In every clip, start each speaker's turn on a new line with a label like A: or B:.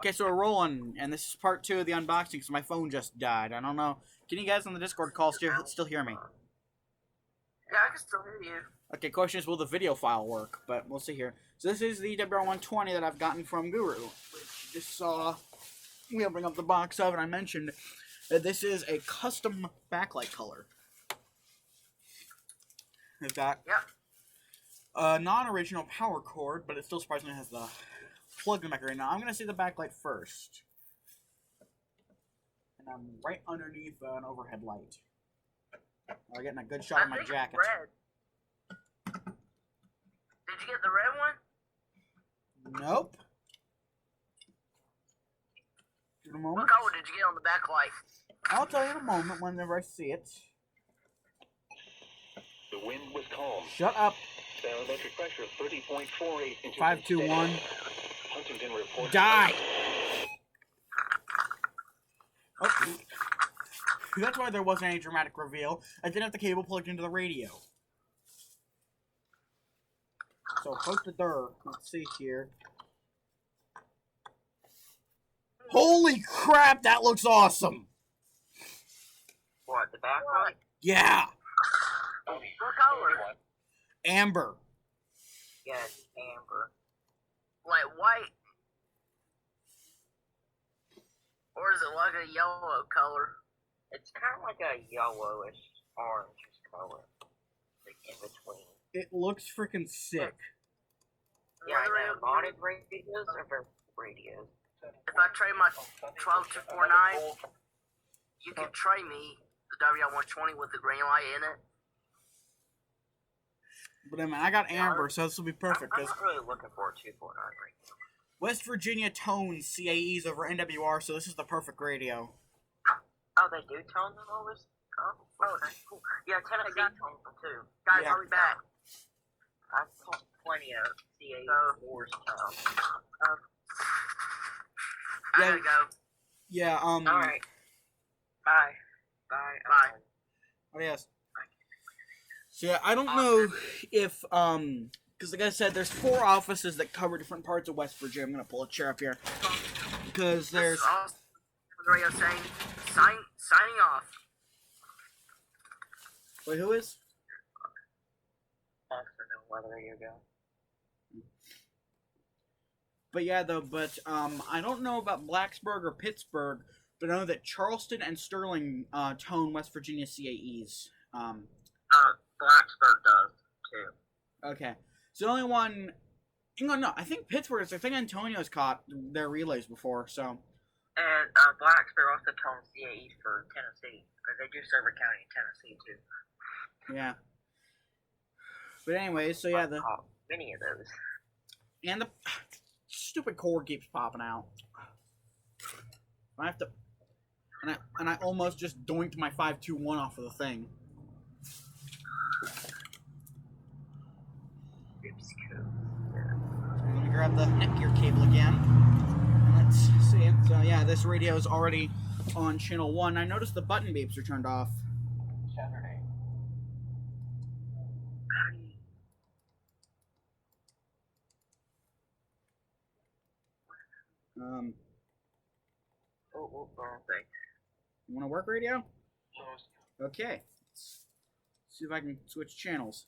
A: Okay, so we're rolling, and this is part 2 of the unboxing because my phone just died. I don't know. Can you guys on the Discord call still hear me?
B: Yeah, I can still hear you.
A: Okay, question is, will the video file work? But we'll see here. So this is the WR120 that I've gotten from Guru, which you just saw me opening up the box of, and I mentioned that this is a custom backlight color. It's got a non-original power cord, but it still surprisingly has the plug-in back right now. I'm going to see the backlight first. And I'm right underneath an overhead light. I'm getting a good shot of my jacket.
B: Red. Did you get the red one?
A: Nope. In a moment.
B: What color did you get on the backlight?
A: I'll tell you in a moment whenever I see it.
C: The wind was calm.
A: Shut up.
C: Barometric pressure 30.48 inches.
A: 521.
C: Huntington reports.
A: Die! Oh. That's why there wasn't any dramatic reveal. I didn't have the cable plugged into the radio. So, post the door. Let's see here. Holy crap, that looks awesome!
B: What, the backlight?
A: Yeah!
B: What color?
A: Amber.
B: Yes, amber. Like white? Or is it like a yellow color? It's kind of like a yellowish orange color. Like in between.
A: It looks freaking sick.
B: Yeah, I know. Modded radios or radios? If I trade my 12249, you can trade me the WR120 with the green light in it.
A: But I mean, I got amber, so this will be perfect.
B: I'm not really looking for a 249 radio.
A: West Virginia tones CAEs over NWR, so this is the perfect radio.
B: Oh, they do tone them over? Oh, that's cool. Yeah, Tennessee tones them too. Guys, I'll be back. I've caught plenty of CAE wars tone. I gotta go.
A: Yeah,
B: Alright. Bye. Bye.
A: Oh, yes. So, yeah, I don't know if, because like I said, there's 4 offices that cover different parts of West Virginia. I'm gonna pull a chair up here. Because there's...
B: Radio saying, signing off.
A: Wait, who is?
B: I don't know whether you go.
A: But yeah, though, I don't know about Blacksburg or Pittsburgh, but I know that Charleston and Sterling tone West Virginia CAEs.
B: Blacksburg does, too.
A: Okay. So the only one... No, I think Pittsburgh is... I think Antonio's caught their relays before, so...
B: And Blacksburg also tones CAEs for Tennessee, because they do serve a county in Tennessee, too.
A: Yeah. But anyway, so yeah,
B: many of those.
A: And the stupid cord keeps popping out. I have to... And I almost just doinked my 521 off of the thing. Let me grab the Netgear cable again. And let's see. So yeah, this radio is already on channel 1. I noticed the button beeps are turned off.
C: Saturday.
B: Wrong thing.
A: You want to work radio? Okay. Let's see if I can switch channels.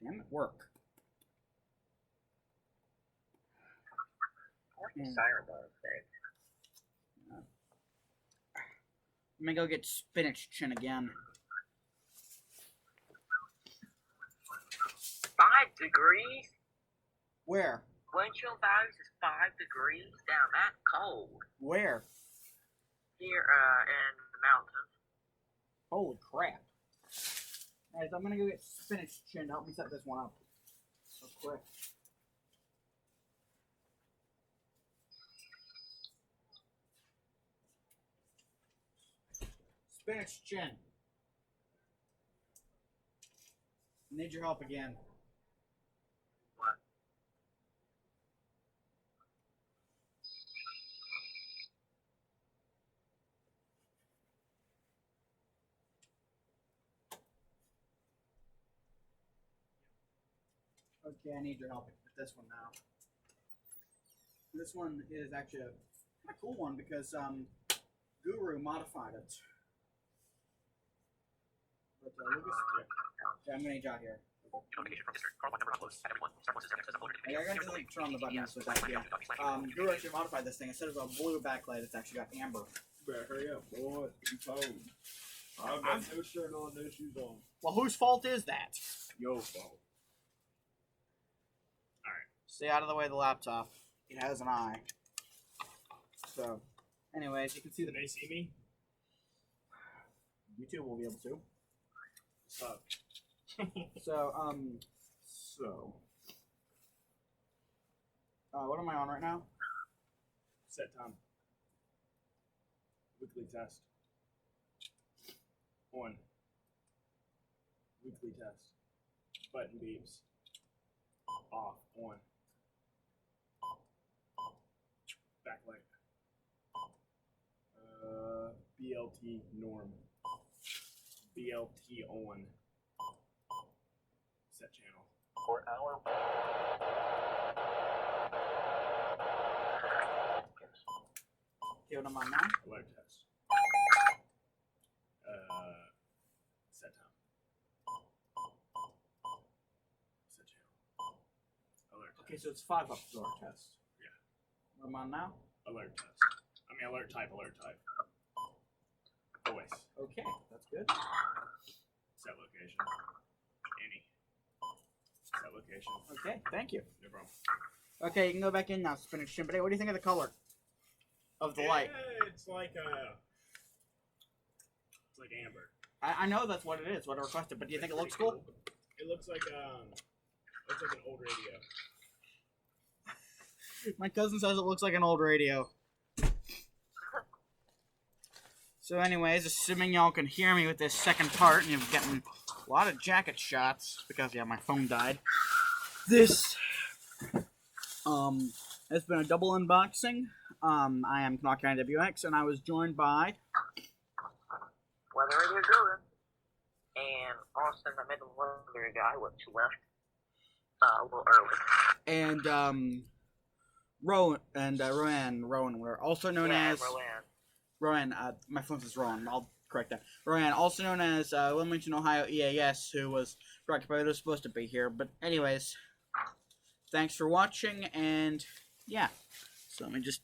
A: Damn it, work.
B: Siren thing.
A: Let me go get spinach chin again.
B: 5 degrees?
A: Where?
B: Wind chill values is 5 degrees. Damn, that's cold.
A: Where?
B: Here, in the mountains.
A: Holy crap. Alright, so I'm gonna go get spinach chin to help me set this one up. Real quick. Spinach chin. Need your help again.
B: What?
A: Okay, I need your help with this one now. This one is actually a kind of cool one because Guru modified it. But Lucas, yeah, I'm gonna need you out here. Yeah, I gotta just like turn on the buttons with that. Yeah. Guru actually modified this thing. Instead of a blue backlight, it's actually got amber.
D: Better hurry up, boy. You told. I've got no shirt on, no shoes on.
A: Well, whose fault is that?
D: Your fault.
A: Stay out of the way of the laptop. It has an eye. So, anyways, you can see
D: Can they see me?
A: YouTube will be able to.
D: What's up?
A: So, what am I on right now?
D: Set time. Weekly test. On. Weekly test. Button beeps. Off. On. Backlight. BLT norm. BLT on. Set channel.
C: For our
A: Okay, what am I on now?
D: Alert test. Set time. Set channel. Alert test.
A: Okay, so it's 5 up to our test.
D: Yeah.
A: What am I on now?
D: Alert test. I mean alert type. Voice.
A: Okay, that's good.
D: Set location. Any. Set location.
A: Okay, thank you.
D: No problem.
A: Okay, you can go back in now, Spinach Chimpany. What do you think of the color of the light?
D: It's like amber.
A: I know that's what it is, what I requested, but do you think it looks cool?
D: It looks like an old radio.
A: My cousin says it looks like an old radio. So anyways, assuming y'all can hear me with this second part, and you're getting a lot of jacket shots, because, yeah, my phone died. This, has been a double unboxing. I am Knock County WX, and I was joined by...
B: Weather Radio Guru. And Austin, I met the weather guy, she left a little early.
A: And, Rowan, we're also known as... Rowan, my phone says Rowan, I'll correct that. Rowan, also known as Wilmington, Ohio EAS, who was preoccupied, was supposed to be here. But anyways, thanks for watching, and yeah. So let me just